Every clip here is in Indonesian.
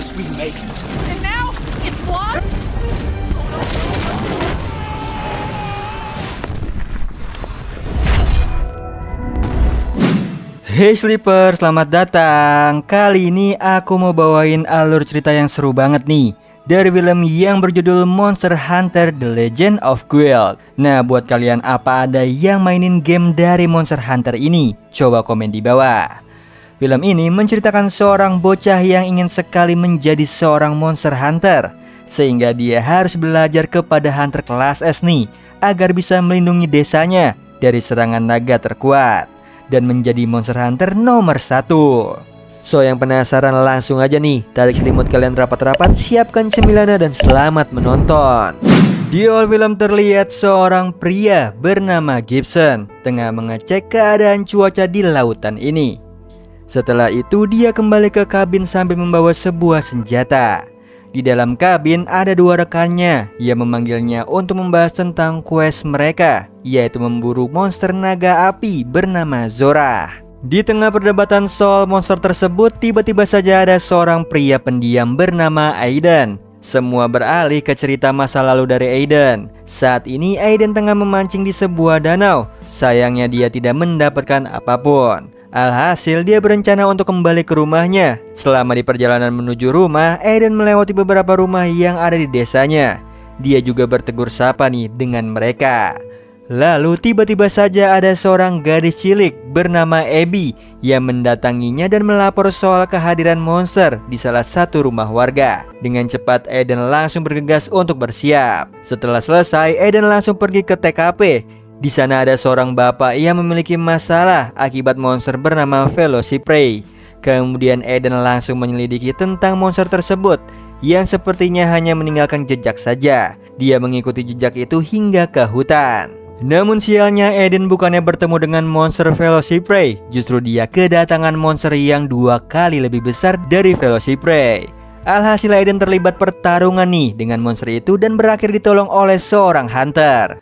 as we make it. And now it's blocked? Hey Sleeper, selamat datang. Kali ini aku mau bawain alur cerita yang seru banget nih, dari film yang berjudul Monster Hunter The Legend of Guild. Nah, buat kalian apa ada yang mainin game dari Monster Hunter ini? Coba komen di bawah. Film ini menceritakan seorang bocah yang ingin sekali menjadi seorang Monster Hunter, sehingga dia harus belajar kepada Hunter kelas S nih, agar bisa melindungi desanya dari serangan naga terkuat dan menjadi Monster Hunter nomor 1. So, yang penasaran langsung aja nih, tarik selimut kalian rapat-rapat, siapkan cemilannya dan selamat menonton. Di awal film terlihat seorang pria bernama Gibson tengah mengecek keadaan cuaca di lautan ini. Setelah itu dia kembali ke kabin sambil membawa sebuah senjata. Di dalam kabin ada dua rekannya yang memanggilnya untuk membahas tentang quest mereka, yaitu memburu monster naga api bernama Zora. Di tengah perdebatan soal monster tersebut, tiba-tiba saja ada seorang pria pendiam bernama Aiden. Semua beralih ke cerita masa lalu dari Aiden. Saat ini Aiden tengah memancing di sebuah danau. Sayangnya dia tidak mendapatkan apapun. Alhasil dia berencana untuk kembali ke rumahnya. Selama di perjalanan menuju rumah, Aiden melewati beberapa rumah yang ada di desanya. Dia juga bertegur sapa nih dengan mereka. Lalu tiba-tiba saja ada seorang gadis cilik bernama Abby yang mendatanginya dan melapor soal kehadiran monster di salah satu rumah warga. Dengan cepat Aiden langsung bergegas untuk bersiap. Setelah selesai, Aiden langsung pergi ke TKP. Di sana ada seorang bapak yang memiliki masalah akibat monster bernama Velocipray. Kemudian Aiden langsung menyelidiki tentang monster tersebut yang sepertinya hanya meninggalkan jejak saja. Dia mengikuti jejak itu hingga ke hutan. Namun sialnya Aiden bukannya bertemu dengan monster Velocipray, justru dia kedatangan monster yang 2 kali lebih besar dari Velocipray. Alhasil Aiden terlibat pertarungan nih dengan monster itu dan berakhir ditolong oleh seorang hunter.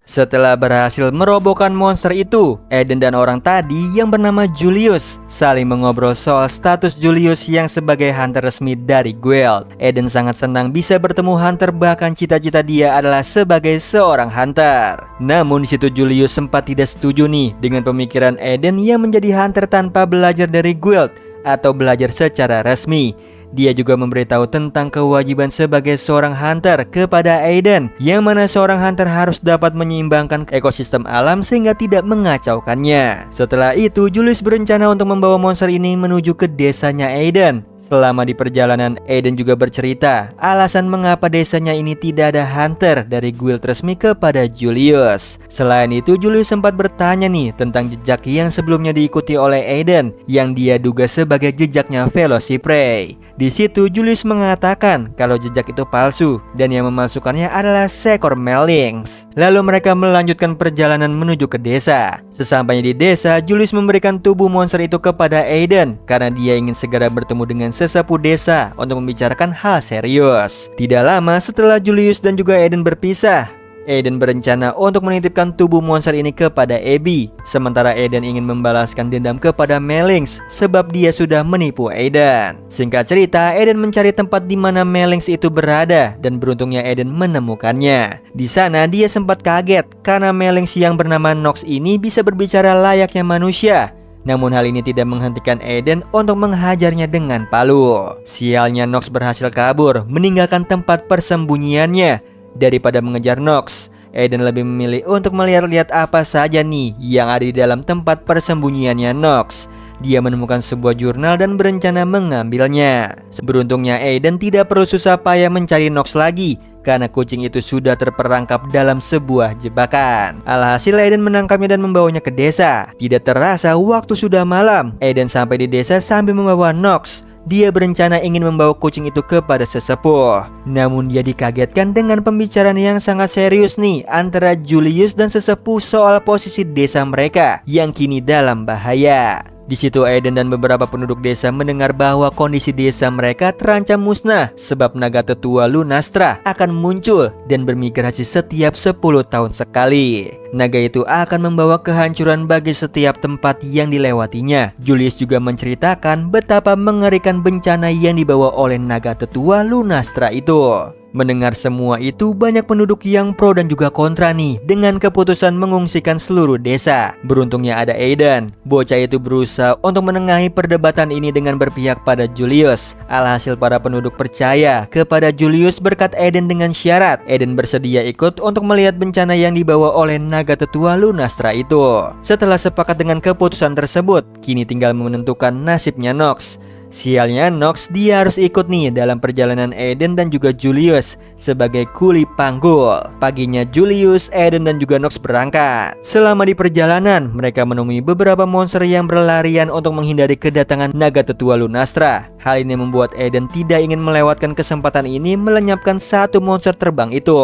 Setelah berhasil merobohkan monster itu, Aiden dan orang tadi yang bernama Julius saling mengobrol soal status Julius yang sebagai hunter resmi dari Guild. Aiden sangat senang bisa bertemu hunter, bahkan cita-cita dia adalah sebagai seorang hunter. Namun di situ Julius sempat tidak setuju nih dengan pemikiran Aiden yang menjadi hunter tanpa belajar dari Guild atau belajar secara resmi. Dia juga memberitahu tentang kewajiban sebagai seorang hunter kepada Aiden, yang mana seorang hunter harus dapat menyeimbangkan ekosistem alam sehingga tidak mengacaukannya. Setelah itu Julius berencana untuk membawa monster ini menuju ke desanya Aiden. Selama di perjalanan, Aiden juga bercerita alasan mengapa desanya ini tidak ada hunter dari guild resmi kepada Julius. Selain itu Julius sempat bertanya nih tentang jejak yang sebelumnya diikuti oleh Aiden, yang dia duga sebagai jejaknya Velocipray. Di situ Julius mengatakan kalau jejak itu palsu dan yang memalsukannya adalah seekor Melynx. Lalu mereka melanjutkan perjalanan menuju ke desa. Sesampainya di desa, Julius memberikan tubuh monster itu kepada Aiden karena dia ingin segera bertemu dengan sesepuh desa untuk membicarakan hal serius. Tidak lama setelah Julius dan juga Aiden berpisah, Aiden berencana untuk menitipkan tubuh monster ini kepada Abby, sementara Aiden ingin membalaskan dendam kepada Melynx sebab dia sudah menipu Aiden. Singkat cerita, Aiden mencari tempat di mana Melynx itu berada dan beruntungnya Aiden menemukannya. Di sana dia sempat kaget karena Melynx yang bernama Nox ini bisa berbicara layaknya manusia. Namun hal ini tidak menghentikan Aiden untuk menghajarnya dengan palu. Sialnya Nox berhasil kabur, meninggalkan tempat persembunyiannya. Daripada mengejar Nox, Aiden lebih memilih untuk melihat-lihat apa saja nih yang ada di dalam tempat persembunyiannya Nox. Dia menemukan sebuah jurnal dan berencana mengambilnya. Beruntungnya Aiden tidak perlu susah payah mencari Nox lagi karena kucing itu sudah terperangkap dalam sebuah jebakan. Alhasil Aiden menangkapnya dan membawanya ke desa. Tidak terasa waktu sudah malam. Aiden sampai di desa sambil membawa Nox. Dia berencana ingin membawa kucing itu kepada sesepuh. Namun dia dikagetkan dengan pembicaraan yang sangat serius nih antara Julius dan sesepuh soal posisi desa mereka yang kini dalam bahaya. Di situ Aiden dan beberapa penduduk desa mendengar bahwa kondisi desa mereka terancam musnah sebab naga tetua Lunastra akan muncul dan bermigrasi setiap 10 tahun sekali. Naga itu akan membawa kehancuran bagi setiap tempat yang dilewatinya. Julius juga menceritakan betapa mengerikan bencana yang dibawa oleh naga tetua Lunastra itu. Mendengar semua itu, banyak penduduk yang pro dan juga kontra nih dengan keputusan mengungsikan seluruh desa. Beruntungnya ada Aiden. Bocah itu berusaha untuk menengahi perdebatan ini dengan berpihak pada Julius. Alhasil para penduduk percaya kepada Julius berkat Aiden dengan syarat Aiden bersedia ikut untuk melihat bencana yang dibawa oleh naga tetua Lunastra itu. Setelah sepakat dengan keputusan tersebut, kini tinggal menentukan nasibnya Nox. Sialnya Nox, dia harus ikut nih dalam perjalanan Aiden dan juga Julius sebagai kuli panggul. Paginya Julius, Aiden dan juga Nox berangkat. Selama di perjalanan, mereka menemui beberapa monster yang berlarian untuk menghindari kedatangan naga tetua Lunastra. Hal ini membuat Aiden tidak ingin melewatkan kesempatan ini melenyapkan satu monster terbang itu.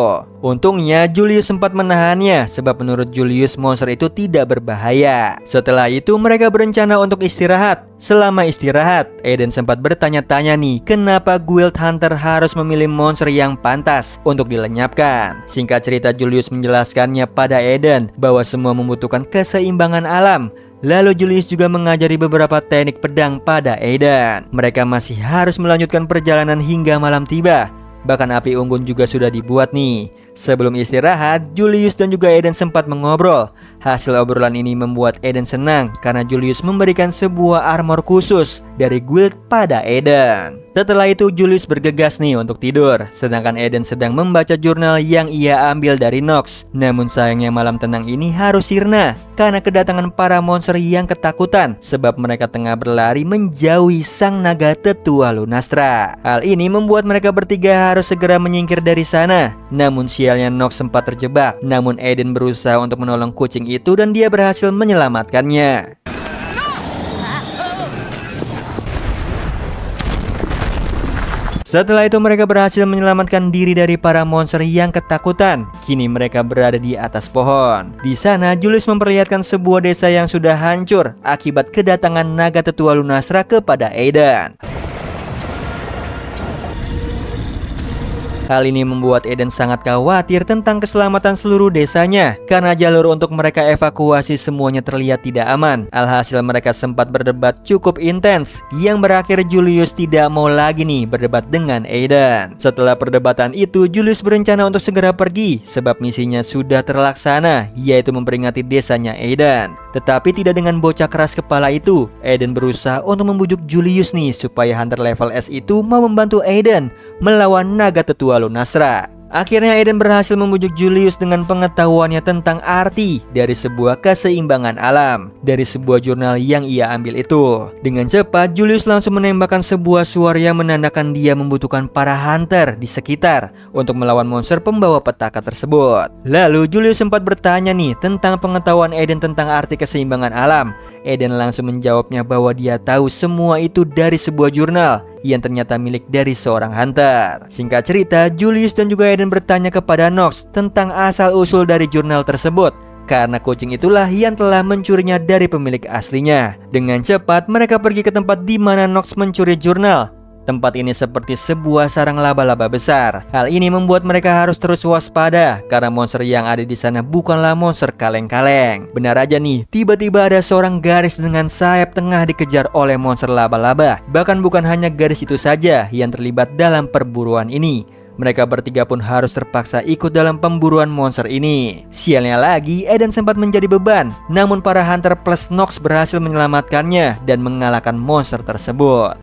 Untungnya Julius sempat menahannya sebab menurut Julius monster itu tidak berbahaya. Setelah itu mereka berencana untuk istirahat. Selama istirahat, Aiden sempat bertanya-tanya nih, kenapa Guild Hunter harus memilih monster yang pantas untuk dilenyapkan. Singkat cerita, Julius menjelaskannya pada Aiden bahwa semua membutuhkan keseimbangan alam. Lalu Julius juga mengajari beberapa teknik pedang pada Aiden. Mereka masih harus melanjutkan perjalanan hingga malam tiba. Bahkan api unggun juga sudah dibuat nih. Sebelum istirahat, Julius dan juga Aiden sempat mengobrol. Hasil obrolan ini membuat Aiden senang karena Julius memberikan sebuah armor khusus dari guild pada Aiden. Setelah itu Julius bergegas nih untuk tidur, sedangkan Aiden sedang membaca jurnal yang ia ambil dari Nox. Namun sayangnya malam tenang ini harus sirna karena kedatangan para monster yang ketakutan sebab mereka tengah berlari menjauhi sang naga tetua Lunastra. Hal ini membuat mereka bertiga harus segera menyingkir dari sana. Namun sialnya Nox sempat terjebak. Namun Aiden berusaha untuk menolong kucing itu dan dia berhasil menyelamatkannya. Setelah itu mereka berhasil menyelamatkan diri dari para monster yang ketakutan. Kini mereka berada di atas pohon. Di sana Julius memperlihatkan sebuah desa yang sudah hancur akibat kedatangan naga tetua Lunastra kepada Aiden. Hal ini membuat Aiden sangat khawatir tentang keselamatan seluruh desanya karena jalur untuk mereka evakuasi semuanya terlihat tidak aman. Alhasil mereka sempat berdebat cukup intens yang berakhir Julius tidak mau lagi nih berdebat dengan Aiden. Setelah perdebatan itu, Julius berencana untuk segera pergi sebab misinya sudah terlaksana, yaitu memperingati desanya Aiden. Tetapi tidak dengan bocah keras kepala itu. Aiden berusaha untuk membujuk Julius nih supaya hunter level S itu mau membantu Aiden melawan naga tetua Lunastra. Akhirnya Aiden berhasil membujuk Julius dengan pengetahuannya tentang arti dari sebuah keseimbangan alam dari sebuah jurnal yang ia ambil itu. Dengan cepat Julius langsung menembakkan sebuah suara yang menandakan dia membutuhkan para hunter di sekitar untuk melawan monster pembawa petaka tersebut. Lalu Julius sempat bertanya nih tentang pengetahuan Aiden tentang arti keseimbangan alam. Aiden langsung menjawabnya bahwa dia tahu semua itu dari sebuah jurnal yang ternyata milik dari seorang hunter. Singkat cerita, Julius dan juga Aiden bertanya kepada Nox tentang asal-usul dari jurnal tersebut karena kucing itulah yang telah mencurinya dari pemilik aslinya. Dengan cepat mereka pergi ke tempat di mana Nox mencuri jurnal. Tempat ini seperti sebuah sarang laba-laba besar. Hal ini membuat mereka harus terus waspada karena monster yang ada di sana bukanlah monster kaleng-kaleng. Benar aja nih, tiba-tiba ada seorang gadis dengan sayap tengah dikejar oleh monster laba-laba. Bahkan bukan hanya gadis itu saja yang terlibat dalam perburuan ini. Mereka bertiga pun harus terpaksa ikut dalam pemburuan monster ini. Sialnya lagi, Aiden sempat menjadi beban. Namun para hunter plus Nox berhasil menyelamatkannya dan mengalahkan monster tersebut.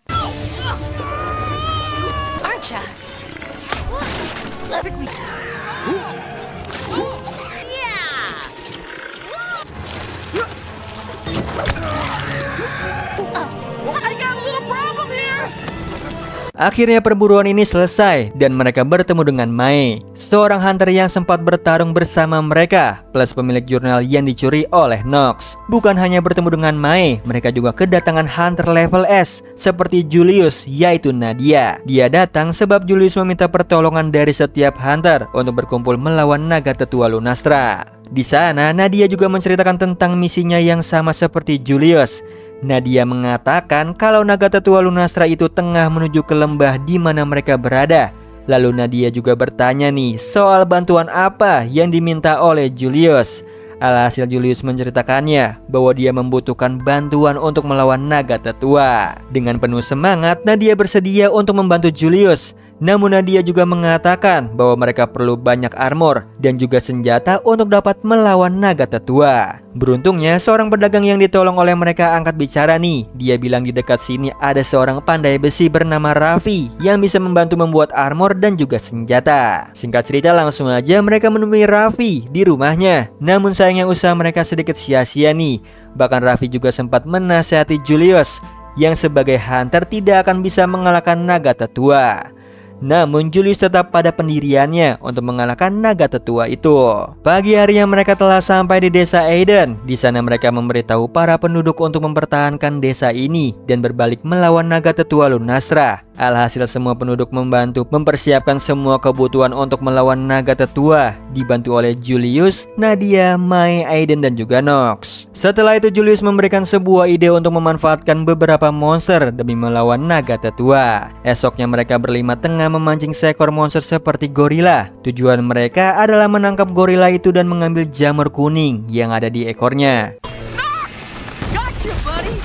Akhirnya perburuan ini selesai dan mereka bertemu dengan Mae, seorang hunter yang sempat bertarung bersama mereka, plus pemilik jurnal yang dicuri oleh Nox. Bukan hanya bertemu dengan Mae, mereka juga kedatangan hunter level S seperti Julius, yaitu Nadia. Dia datang sebab Julius meminta pertolongan dari setiap hunter untuk berkumpul melawan naga tetua Lunastra. Di sana, Nadia juga menceritakan tentang misinya yang sama seperti Julius. Nadia mengatakan kalau naga tetua Lunastra itu tengah menuju ke lembah di mana mereka berada. Lalu Nadia juga bertanya nih soal bantuan apa yang diminta oleh Julius. Alhasil Julius menceritakannya bahwa dia membutuhkan bantuan untuk melawan naga tetua. Dengan penuh semangat, Nadia bersedia untuk membantu Julius. Namun Nadia juga mengatakan bahwa mereka perlu banyak armor dan juga senjata untuk dapat melawan naga tetua. Beruntungnya seorang pedagang yang ditolong oleh mereka angkat bicara nih. Dia bilang di dekat sini ada seorang pandai besi bernama Raffi yang bisa membantu membuat armor dan juga senjata. Singkat cerita langsung aja mereka menemui Raffi di rumahnya. Namun sayangnya usaha mereka sedikit sia-sia nih. Bahkan Raffi juga sempat menasihati Julius yang sebagai hunter tidak akan bisa mengalahkan naga tetua. Namun Julius tetap pada pendiriannya untuk mengalahkan naga tetua itu. Pagi harinya mereka telah sampai di desa Aiden. Di sana mereka memberitahu para penduduk untuk mempertahankan desa ini dan berbalik melawan naga tetua Lunastra. Alhasil semua penduduk membantu mempersiapkan semua kebutuhan untuk melawan naga tetua, dibantu oleh Julius, Nadia, Mai, Aiden dan juga Nox. Setelah itu Julius memberikan sebuah ide untuk memanfaatkan beberapa monster demi melawan naga tetua. Esoknya mereka berlima tengah memancing seekor monster seperti gorila. Tujuan mereka adalah menangkap gorila itu dan mengambil jamur kuning yang ada di ekornya. Gotcha, buddy.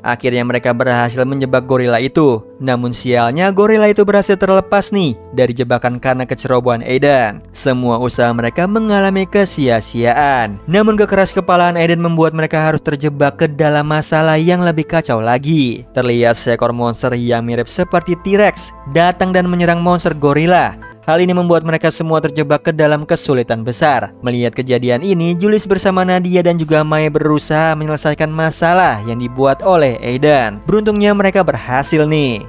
Akhirnya mereka berhasil menjebak gorila itu. Namun sialnya gorila itu berhasil terlepas nih dari jebakan karena kecerobohan Aiden. Semua usaha mereka mengalami kesia-siaan. Namun kekeras kepalaan Aiden membuat mereka harus terjebak ke dalam masalah yang lebih kacau lagi. Terlihat seekor monster yang mirip seperti T-Rex datang dan menyerang monster gorila. Hal ini membuat mereka semua terjebak ke dalam kesulitan besar. Melihat kejadian ini, Julius bersama Nadia dan juga Mai berusaha menyelesaikan masalah yang dibuat oleh Aiden. Beruntungnya mereka berhasil nih.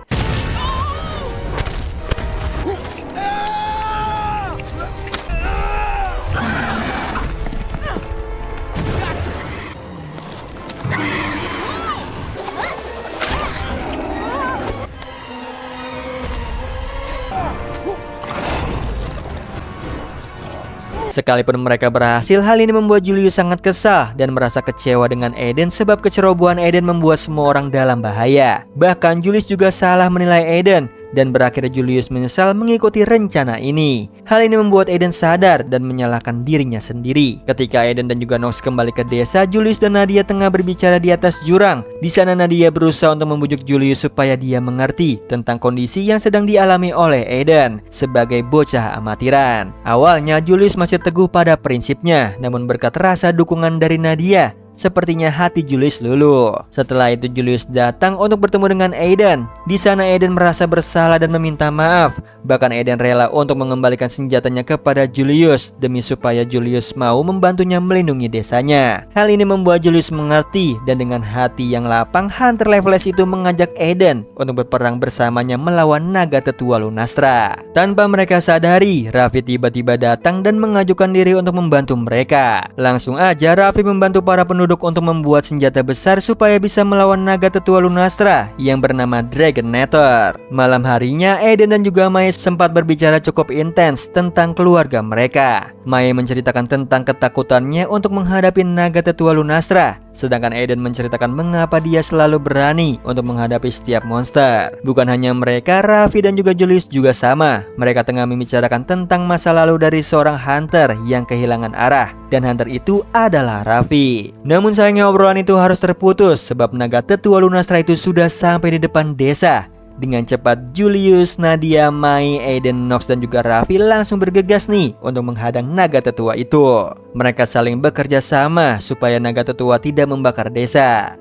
Sekalipun mereka berhasil, hal ini membuat Julius sangat kesal dan merasa kecewa dengan Aiden sebab kecerobohan Aiden membuat semua orang dalam bahaya. Bahkan Julius juga salah menilai Aiden dan berakhir Julius menyesal mengikuti rencana ini. Hal ini membuat Aiden sadar dan menyalahkan dirinya sendiri. Ketika Aiden dan juga Nox kembali ke desa, Julius dan Nadia tengah berbicara di atas jurang. Di sana Nadia berusaha untuk membujuk Julius supaya dia mengerti tentang kondisi yang sedang dialami oleh Aiden sebagai bocah amatiran. Awalnya Julius masih teguh pada prinsipnya, namun berkat rasa dukungan dari Nadia, sepertinya hati Julius luluh. Setelah itu Julius datang untuk bertemu dengan Aiden. Di sana Aiden merasa bersalah dan meminta maaf. Bahkan Aiden rela untuk mengembalikan senjatanya kepada Julius demi supaya Julius mau membantunya melindungi desanya. Hal ini membuat Julius mengerti dan dengan hati yang lapang Hunter Leveless itu mengajak Aiden untuk berperang bersamanya melawan naga tetua Lunastra. Tanpa mereka sadari, Raffi tiba-tiba datang dan mengajukan diri untuk membantu mereka. Langsung aja Raffi membantu para penduduk untuk membuat senjata besar supaya bisa melawan naga tetua Lunastra yang bernama Dragonator. Malam harinya Aiden dan juga Mai sempat berbicara cukup intens tentang keluarga mereka. Mai menceritakan tentang ketakutannya untuk menghadapi naga tetua Lunastra, sedangkan Aiden menceritakan mengapa dia selalu berani untuk menghadapi setiap monster. Bukan hanya mereka, Raffi dan juga Julius juga sama. Mereka tengah membicarakan tentang masa lalu dari seorang hunter yang kehilangan arah, dan hunter itu adalah Raffi. Namun sayangnya obrolan itu harus terputus sebab naga tetua Lunastra itu sudah sampai di depan desa. Dengan cepat Julius, Nadia, Mai, Aiden, Nox dan juga Raffi langsung bergegas nih untuk menghadang naga tetua itu. Mereka saling bekerja sama supaya naga tetua tidak membakar desa.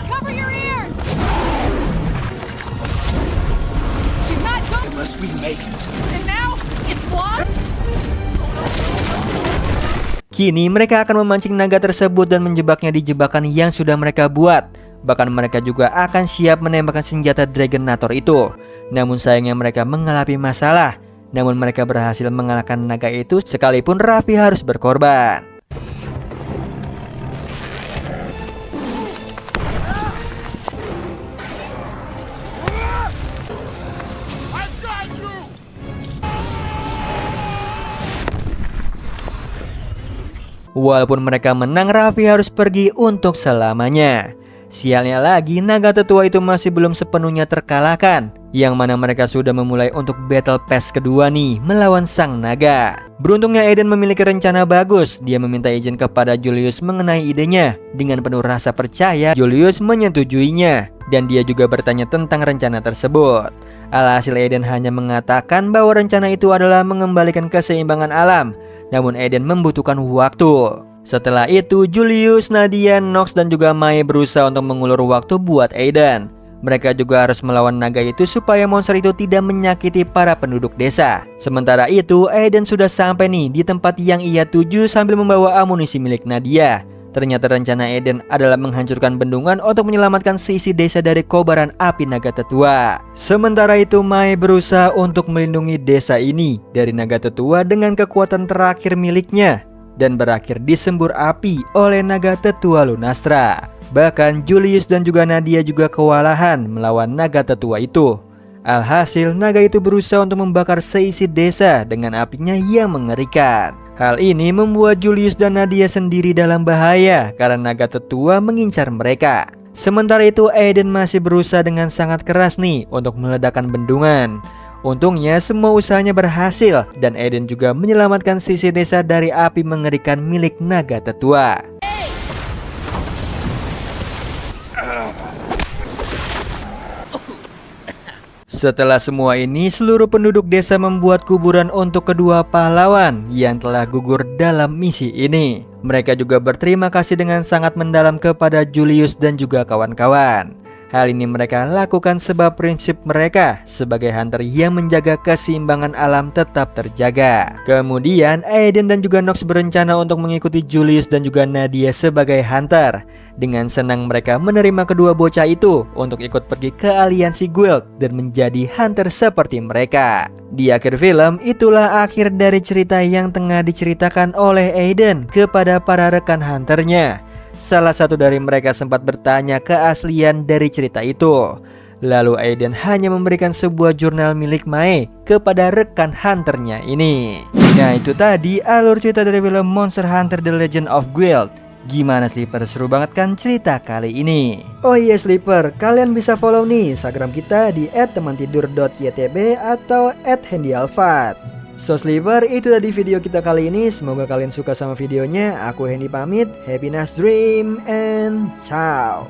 Cover your ears. She's not going. Unless we make it. And now it's blocked. Kini mereka akan memancing naga tersebut dan menjebaknya di jebakan yang sudah mereka buat. Bahkan mereka juga akan siap menembakkan senjata Dragonator itu. Namun sayangnya mereka mengalami masalah. Namun mereka berhasil mengalahkan naga itu sekalipun Raffi harus berkorban. Walaupun mereka menang, Raffi harus pergi untuk selamanya. Sialnya lagi, naga tetua itu masih belum sepenuhnya terkalahkan, yang mana mereka sudah memulai untuk battle pass kedua nih, melawan sang naga. Beruntungnya Aiden memiliki rencana bagus. Dia meminta izin kepada Julius mengenai idenya. Dengan penuh rasa percaya, Julius menyetujuinya, dan dia juga bertanya tentang rencana tersebut. Alhasil Aiden hanya mengatakan bahwa rencana itu adalah mengembalikan keseimbangan alam, namun Aiden membutuhkan waktu. Setelah itu, Julius, Nadia, Nox, dan juga Mai berusaha untuk mengulur waktu buat Aiden. Mereka juga harus melawan naga itu supaya monster itu tidak menyakiti para penduduk desa. Sementara itu, Aiden sudah sampai nih di tempat yang ia tuju sambil membawa amunisi milik Nadia. Ternyata rencana Aiden adalah menghancurkan bendungan untuk menyelamatkan seisi desa dari kobaran api naga tetua. Sementara itu, Mai berusaha untuk melindungi desa ini dari naga tetua dengan kekuatan terakhir miliknya, dan berakhir disembur api oleh naga tetua Lunastra. Bahkan Julius dan juga Nadia juga kewalahan melawan naga tetua itu. Alhasil, naga itu berusaha untuk membakar seisi desa dengan apinya yang mengerikan. Hal ini membuat Julius dan Nadia sendiri dalam bahaya karena naga tetua mengincar mereka. Sementara itu, Aiden masih berusaha dengan sangat keras nih untuk meledakkan bendungan. Untungnya semua usahanya berhasil, dan Aiden juga menyelamatkan sisi desa dari api mengerikan milik naga tetua. Setelah semua ini, seluruh penduduk desa membuat kuburan untuk kedua pahlawan yang telah gugur dalam misi ini. Mereka juga berterima kasih dengan sangat mendalam kepada Julius dan juga kawan-kawan. Hal ini mereka lakukan sebab prinsip mereka sebagai hunter yang menjaga keseimbangan alam tetap terjaga. Kemudian Aiden dan juga Nox berencana untuk mengikuti Julius dan juga Nadia sebagai hunter. Dengan senang mereka menerima kedua bocah itu untuk ikut pergi ke aliansi guild dan menjadi hunter seperti mereka. Di akhir film, itulah akhir dari cerita yang tengah diceritakan oleh Aiden kepada para rekan hunternya. Salah satu dari mereka sempat bertanya keaslian dari cerita itu. Lalu Aiden hanya memberikan sebuah jurnal milik Mai kepada rekan hunternya ini. Nah, itu tadi alur cerita dari film Monster Hunter The Legend of Guild. Gimana Sleeper? Seru banget kan cerita kali ini? Oh iya Sleeper, kalian bisa follow nih Instagram kita di @temantidur.ytb atau @handyalfat. So Sleeper, itu tadi video kita kali ini. Semoga kalian suka sama videonya. Aku Hendy pamit. Happy nice dream and ciao.